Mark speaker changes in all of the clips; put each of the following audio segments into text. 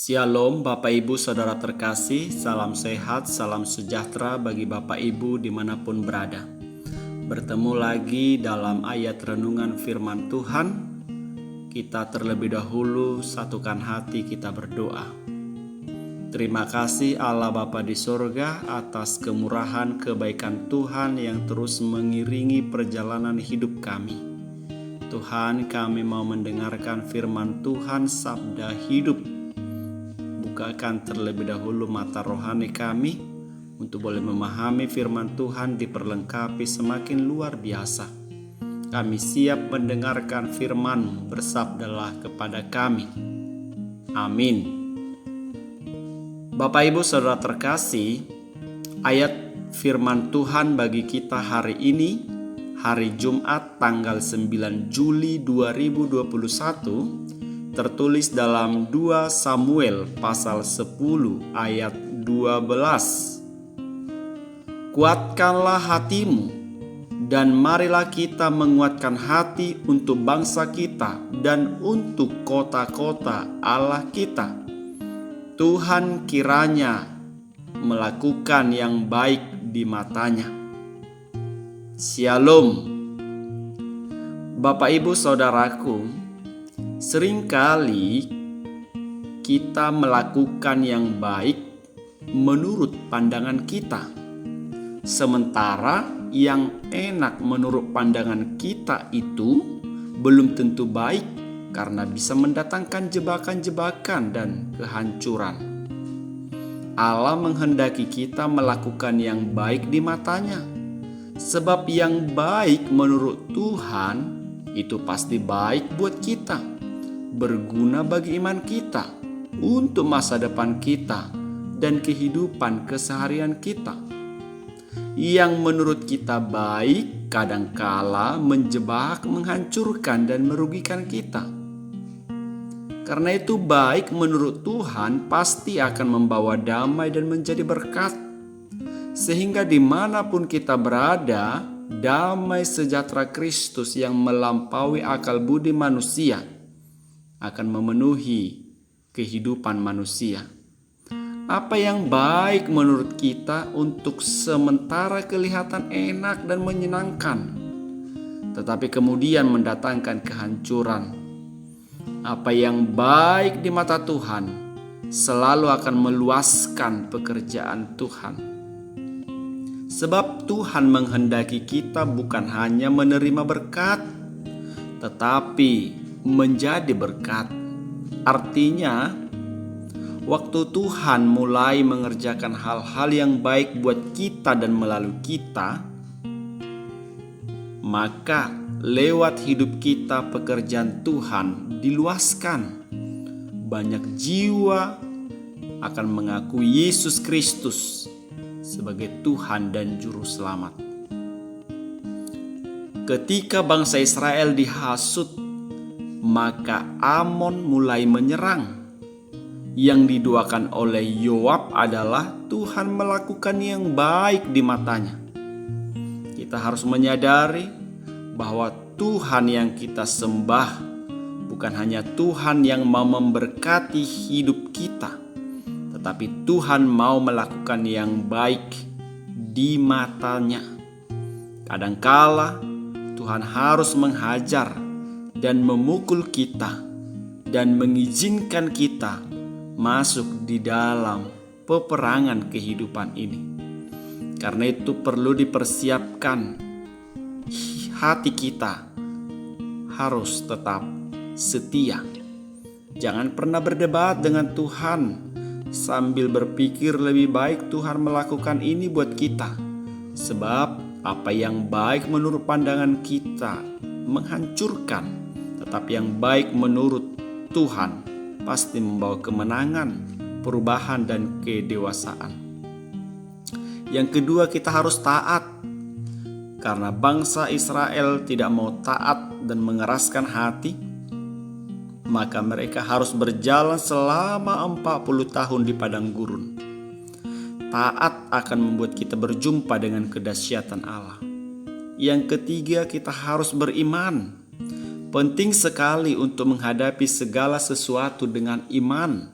Speaker 1: Shalom Bapak Ibu Saudara terkasih, salam sehat, salam sejahtera bagi Bapak Ibu dimanapun berada. Bertemu lagi dalam ayat renungan firman Tuhan. Kita terlebih dahulu satukan hati kita berdoa. Terima kasih Allah Bapa di sorga atas kemurahan kebaikan Tuhan yang terus mengiringi perjalanan hidup kami. Tuhan, kami mau mendengarkan firman Tuhan, sabda hidup. Bukakan terlebih dahulu mata rohani kami untuk boleh memahami firman Tuhan, diperlengkapi semakin luar biasa. Kami siap mendengarkan firman-Mu, bersabdalah kepada kami. Amin. Bapak Ibu Saudara terkasih, ayat firman Tuhan bagi kita hari ini, hari Jumat tanggal 9 Juli 2021, tertulis dalam 2 Samuel pasal 10 ayat 12. Kuatkanlah hatimu dan marilah kita menguatkan hati untuk bangsa kita dan untuk kota-kota Allah kita. Tuhan kiranya melakukan yang baik di matanya. Shalom. Bapak Ibu Saudaraku, seringkali kita melakukan yang baik menurut pandangan kita, sementara yang enak menurut pandangan kita itu belum tentu baik karena bisa mendatangkan jebakan-jebakan dan kehancuran. Allah menghendaki kita melakukan yang baik di matanya, sebab yang baik menurut Tuhan itu pasti baik buat kita, berguna bagi iman kita, untuk masa depan kita dan kehidupan keseharian kita. Yang menurut kita baik kadangkala menjebak, menghancurkan dan merugikan kita. Karena itu baik menurut Tuhan pasti akan membawa damai dan menjadi berkat. Sehingga dimanapun kita berada, damai sejahtera Kristus yang melampaui akal budi manusia akan memenuhi kehidupan manusia. Apa yang baik menurut kita untuk sementara kelihatan enak dan menyenangkan, tetapi kemudian mendatangkan kehancuran. Apa yang baik di mata Tuhan selalu akan meluaskan pekerjaan Tuhan. Sebab Tuhan menghendaki kita bukan hanya menerima berkat, tetapi menjadi berkat. Artinya, waktu Tuhan mulai mengerjakan hal-hal yang baik buat kita dan melalui kita, maka lewat hidup kita pekerjaan Tuhan diluaskan. Banyak jiwa akan mengakui Yesus Kristus sebagai Tuhan dan Juru Selamat. Ketika bangsa Israel dihasut, maka Amon mulai menyerang. Yang didoakan oleh Yoab adalah Tuhan melakukan yang baik di matanya. Kita harus menyadari bahwa Tuhan yang kita sembah bukan hanya Tuhan yang mau memberkati hidup kita, tetapi Tuhan mau melakukan yang baik di matanya. Kadangkala Tuhan harus menghajar dan memukul kita dan mengizinkan kita masuk di dalam peperangan kehidupan ini. Karena itu perlu dipersiapkan, hati kita harus tetap setia. Jangan pernah berdebat dengan Tuhan sambil berpikir lebih baik Tuhan melakukan ini buat kita. Sebab apa yang baik menurut pandangan kita menghancurkan, tetapi yang baik menurut Tuhan pasti membawa kemenangan, perubahan dan kedewasaan. Yang kedua, kita harus taat. Karena bangsa Israel tidak mau taat dan mengeraskan hati, maka mereka harus berjalan selama 40 tahun di padang gurun. Taat akan membuat kita berjumpa dengan kedahsyatan Allah. Yang ketiga, kita harus beriman. Penting sekali untuk menghadapi segala sesuatu dengan iman.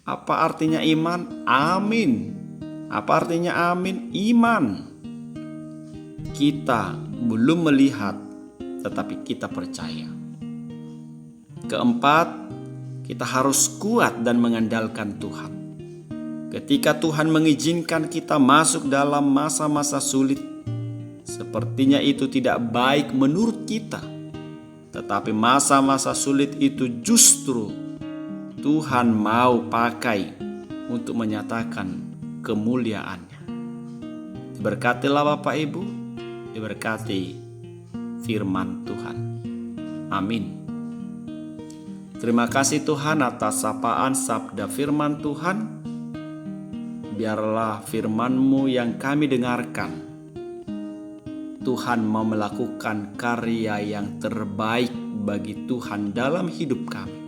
Speaker 1: Apa artinya iman? Amin. Apa artinya amin? Iman. Kita belum melihat, tetapi kita percaya. Keempat, kita harus kuat dan mengandalkan Tuhan. Ketika Tuhan mengizinkan kita masuk dalam masa-masa sulit, sepertinya itu tidak baik menurut kita. Tetapi masa-masa sulit itu justru Tuhan mau pakai untuk menyatakan kemuliaannya. Diberkatilah Bapak Ibu, diberkati firman Tuhan. Amin. Terima kasih Tuhan atas sapaan sabda firman Tuhan. Biarlah firman-Mu yang kami dengarkan, Tuhan mau melakukan karya yang terbaik bagi Tuhan dalam hidup kami.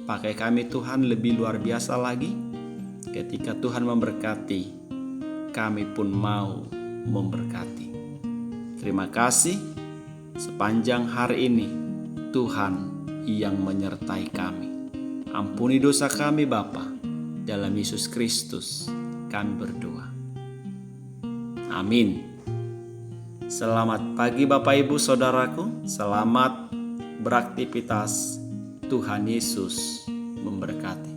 Speaker 1: Pakai kami Tuhan lebih luar biasa lagi. Ketika Tuhan memberkati, kami pun mau memberkati. Terima kasih. Sepanjang hari ini Tuhan yang menyertai kami. Ampuni dosa kami Bapa. Dalam Yesus Kristus kami berdoa. Amin. Selamat pagi Bapak Ibu Saudaraku. Selamat beraktivitas. Tuhan Yesus memberkati.